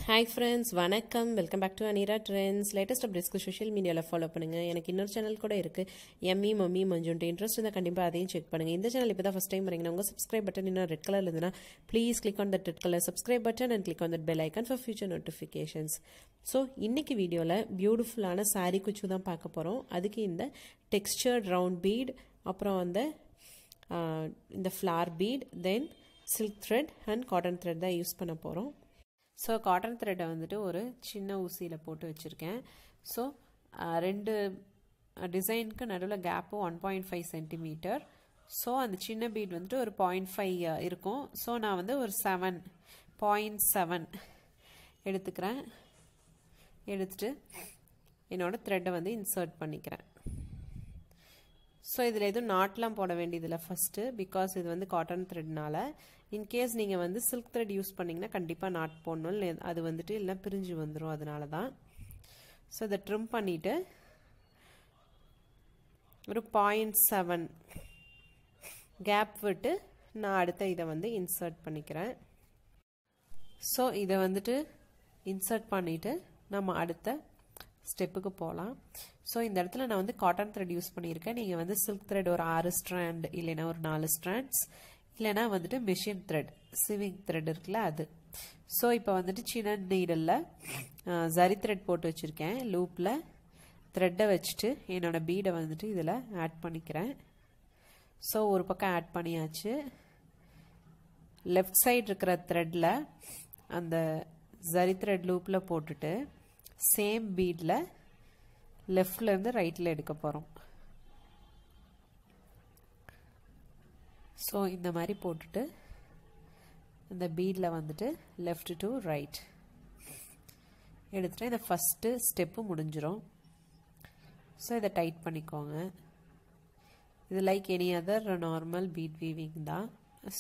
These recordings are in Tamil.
Hi friends, வணக்கம். Welcome back to Anira trends. Latest அப்டேட்ஸ்க்கு சோஷியல் மீடியாவில் ஃபாலோ பண்ணுங்கள். எனக்கு இன்னொரு சேனல் கூட இருக்குது, எம்மி மம்மி மஞ்சுன்ட்டு. இன்ட்ரெஸ்ட் இருந்தால் கண்டிப்பாக அதையும் செக் பண்ணுங்கள். இந்த சேனல் இப்போ தான் ஃபஸ்ட் டைம் வரீங்கன்னா உங்கள் சப்ஸ்கிரைப் பட்டன் இன்னும் ரெட் கலரில் இருந்ததுன்னா please click on that red colour subscribe button and click on that bell icon for future notifications. So இன்றைக்கி வீடியோவில் பியூட்டிஃபுல்லான சாரீ குச்சு தான் பார்க்க போகிறோம். அதுக்கு இந்த டெக்ஸ்சர்ட் ரவுண்ட் பீட், அப்புறம் இந்த flower bead, then silk thread and cotton thread தான் யூஸ் பண்ண போகிறோம். ஸோ காட்டன் த்ரெட்டை வந்துட்டு ஒரு சின்ன ஊசியில் போட்டு வச்சுருக்கேன். ஸோ ரெண்டு டிசைனுக்கு நடுவில் கேப்பு 1.5 சென்டிமீட்டர். ஸோ அந்த சின்ன பீட் வந்துட்டு ஒரு 0.5 இருக்கும். ஸோ நான் வந்து ஒரு 0.7 எடுத்துக்கிறேன். எடுத்துட்டு என்னோடய த்ரெட்டை வந்து இன்சர்ட் பண்ணிக்கிறேன். ஸோ இதில் எதுவும் நாட்லாம் போட வேண்டியதில்லை ஃபஸ்ட்டு, பிகாஸ் இது வந்து காட்டன் த்ரெட்னால. இன்கேஸ் நீங்கள் வந்து சில்க் த்ரெட் யூஸ் பண்ணிங்கன்னா கண்டிப்பாக நாட் போடணும், அது வந்துட்டு இல்லை பிரிஞ்சு வந்துடும், அதனால தான். ஸோ இதை ட்ரிம் பண்ணிவிட்டு ஒரு 0.7 கேப் விட்டு நான் அடுத்த இதை வந்து இன்சர்ட் பண்ணிக்கிறேன். ஸோ இதை வந்துட்டு இன்சர்ட் பண்ணிவிட்டு நம்ம அடுத்த ஸ்டெப்புக்கு போகலாம். ஸோ இந்த இடத்துல நான் வந்து காட்டன் த்ரெட் யூஸ் பண்ணியிருக்கேன். நீங்கள் வந்து சில்க் த்ரெட் ஒரு 6 ஸ்ட்ராண்ட் இல்லைன்னா ஒரு 4 ஸ்ட்ராண்ட்ஸ், இல்லைனா வந்துட்டு மிஷின் த்ரெட், சிவிங் த்ரெட் இருக்குல்ல அது. ஸோ இப்போ வந்துட்டு சின்ன நீடலில் ஜரி த்ரெட் போட்டு வச்சுருக்கேன். லூப்பில் த்ரெட்டை வச்சுட்டு என்னோட பீடை வந்துட்டு இதில் ஆட் பண்ணிக்கிறேன். ஸோ ஒரு பக்கம் ஆட் பண்ணியாச்சு. லெஃப்ட் சைடு இருக்கிற த்ரெட்டில் அந்த ஜரி த்ரெட் லூப்பில் போட்டுட்டு சேம் பீடில் லெஃப்ட்லேருந்து ரைட்டில் எடுக்க போகிறோம். ஸோ இந்த மாதிரி போட்டுட்டு இந்த பீடில் வந்துட்டு லெஃப்ட் டு ரைட் எடுத்துகிட்டு இந்த ஃபஸ்ட்டு ஸ்டெப்பு முடிஞ்சிடும். ஸோ இதை டைட் பண்ணிக்கோங்க. இது like any other normal bead weaving தான்.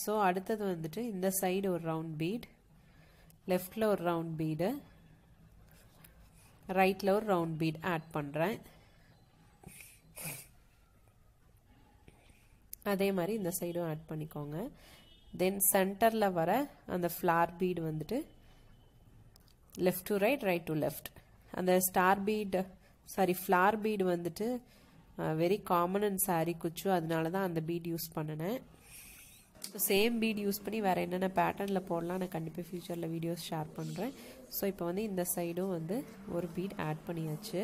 ஸோ அடுத்தது வந்துட்டு இந்த சைடு ஒரு ரவுண்ட் பீட், லெஃப்டில் ஒரு ரவுண்ட் பீடு, ரைட்டில் ஒரு ரவுண்ட் பீட் ஆட் பண்ணுறேன். அதே மாதிரி இந்த சைடும் ஆட் பண்ணிக்கோங்க. தென் சென்டரில் வர அந்த ஃப்ளார் பீடு வந்துட்டு left to right, right to left. அந்த ஃப்ளார் பீடு வந்துட்டு வெரி காமன் அண்ட் சாரீ குச்சு, அதனால தான் அந்த பீட் யூஸ் பண்ணினேன். சேம் பீட் யூஸ் பண்ணி வேறு என்னென்ன பேட்டர்னில் போடலாம் நான் கண்டிப்பாக ஃபியூச்சரில் வீடியோஸ் ஷேர் பண்ணுறேன். ஸோ இப்போ வந்து இந்த சைடும் வந்து ஒரு பீட் ஆட் பண்ணியாச்சு.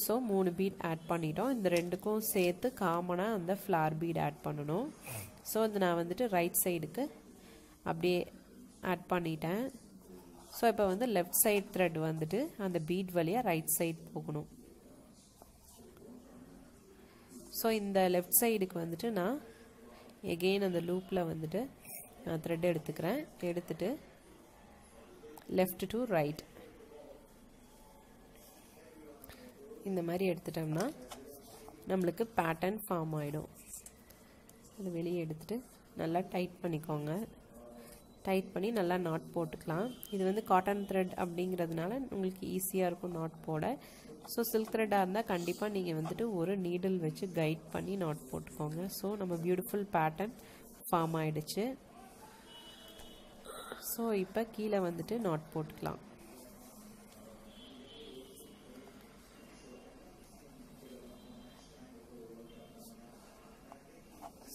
ஸோ 3 பீட் ஆட் பண்ணிட்டோம். இந்த ரெண்டுக்கும் சேர்த்து காமனாக அந்த ஃப்ளார் பீட் ஆட் பண்ணணும். ஸோ இது நான் வந்துட்டு ரைட் சைடுக்கு அப்படியே ஆட் பண்ணிட்டேன். ஸோ இப்போ வந்து லெஃப்ட் சைட் த்ரெட் வந்துட்டு அந்த பீட் வழியாக ரைட் சைட் போகணும். ஸோ இந்த லெஃப்ட் சைடுக்கு வந்துட்டு நான் எகெயின் அந்த லூப்பில் வந்துட்டு நான் த்ரெட் எடுத்துக்கிறேன். எடுத்துட்டு லெஃப்ட் டு ரைட் இந்த மாதிரி எடுத்துட்டோம்னா நம்மளுக்கு பேட்டர்ன் ஃபார்ம் ஆகிடும். அது வெளியே எடுத்துட்டு நல்லா டைட் பண்ணிக்கோங்க. டைட் பண்ணி நல்லா நாட் போட்டுக்கலாம். இது வந்து காட்டன் த்ரெட் அப்படிங்கிறதுனால உங்களுக்கு ஈஸியாக இருக்கும் நாட் போட. ஸோ சில்க் த்ரெட்டாக இருந்தால் கண்டிப்பாக நீங்கள் வந்துட்டு ஒரு நீடில் வச்சு கைட் பண்ணி நாட் போட்டுக்கோங்க. ஸோ நம்ம பியூட்டிஃபுல் பேட்டர்ன் ஃபார்ம் ஆகிடுச்சு. ஸோ இப்போ கீழே வந்துட்டு நாட் போட்டுக்கலாம்.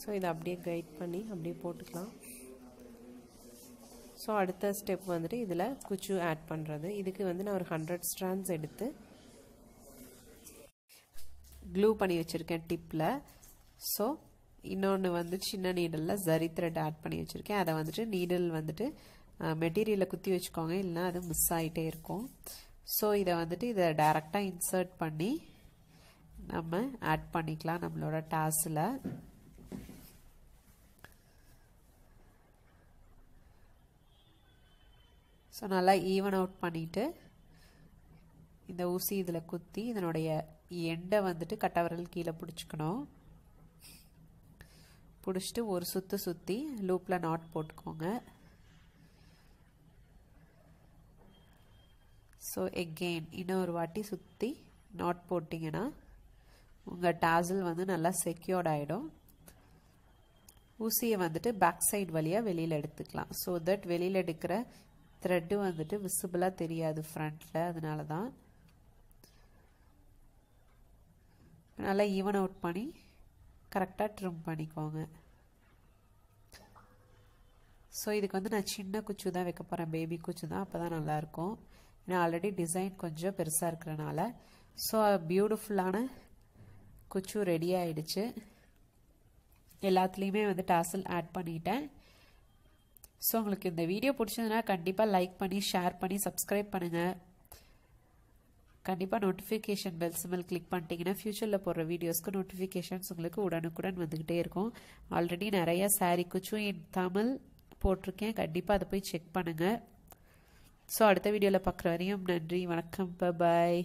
ஸோ இதை அப்படியே கைட் பண்ணி அப்படியே போட்டுக்கலாம். ஸோ அடுத்த ஸ்டெப் வந்துட்டு இதில் குச்சு ஆட் பண்ணுறது. இதுக்கு வந்து நான் ஒரு 100 ஸ்ட்ராண்ட்ஸ் எடுத்து க்ளூ பண்ணி வச்சுருக்கேன் டிப்பில். ஸோ இன்னொன்று வந்து சின்ன நீடலில் ஜரி த்ரெட் ஆட் பண்ணி வச்சுருக்கேன். அதை வந்துட்டு நீடல் வந்துட்டு மெட்டீரியலை குத்தி வச்சுக்கோங்க, இல்லைனா அது மிஸ் ஆகிட்டே இருக்கும். ஸோ இதை வந்துட்டு இதை டைரெக்டாக இன்சர்ட் பண்ணி நம்ம ஆட் பண்ணிக்கலாம் நம்மளோட டாஸில். ஸோ நல்லா ஈவன் அவுட் பண்ணிவிட்டு இந்த ஊசி இதில் குத்தி இதனுடைய எண்டை வந்துட்டு கட்டவரல் கீழே பிடிச்சிக்கணும். பிடிச்சிட்டு ஒரு சுற்றி லூப்பில் நாட் போட்டுக்கோங்க. ஸோ எகெயின் இன்னொரு வாட்டி சுற்றி நாட் போட்டிங்கன்னா உங்கள் டாசல் வந்து நல்லா செக்யூர்ட் ஆகிடும். ஊசியை வந்துட்டு பேக் சைடு வழியாக வெளியில் எடுத்துக்கலாம். ஸோ தட் வெளியில் எடுக்கிற த்ரெட்டு வந்துட்டு விசிபிளாக தெரியாது ஃப்ரண்ட்டில், அதனால தான். நல்லா ஈவன் அவுட் பண்ணி கரெக்டாக ட்ரிம் பண்ணிக்கோங்க. ஸோ இதுக்கு வந்து நான் சின்ன குச்சி தான் வைக்க போகிறேன், பேபி குச்சி தான், அப்போ தான் நல்லாயிருக்கும். ஏன்னா ஆல்ரெடி டிசைன் கொஞ்சம் பெருசாக இருக்கிறனால. ஸோ பியூட்டிஃபுல்லான குச்சு ரெடி ஆகிடுச்சு. எல்லாத்துலேயுமே வந்து டாசல் ஆட் பண்ணிட்டேன். ஸோ உங்களுக்கு இந்த வீடியோ பிடிச்சதுன்னா கண்டிப்பாக லைக் பண்ணி ஷேர் பண்ணி சப்ஸ்கிரைப் பண்ணுங்கள். கண்டிப்பாக நோட்டிஃபிகேஷன் பெல் சிம்பிள் கிளிக் பண்ணிட்டீங்கன்னா ஃப்யூச்சரில் போடுற வீடியோஸ்க்கு நோட்டிஃபிகேஷன்ஸ் உங்களுக்கு உடனுக்குடன் வந்துக்கிட்டே இருக்கும். ஆல்ரெடி நிறைய சாரீ குச்சும் என் தமிழ் போட்டிருக்கேன், கண்டிப்பாக அதை போய் செக் பண்ணுங்கள். ஸோ அடுத்த வீடியோவில் பார்க்குற வரையும் நன்றி, வணக்கம், பாய்.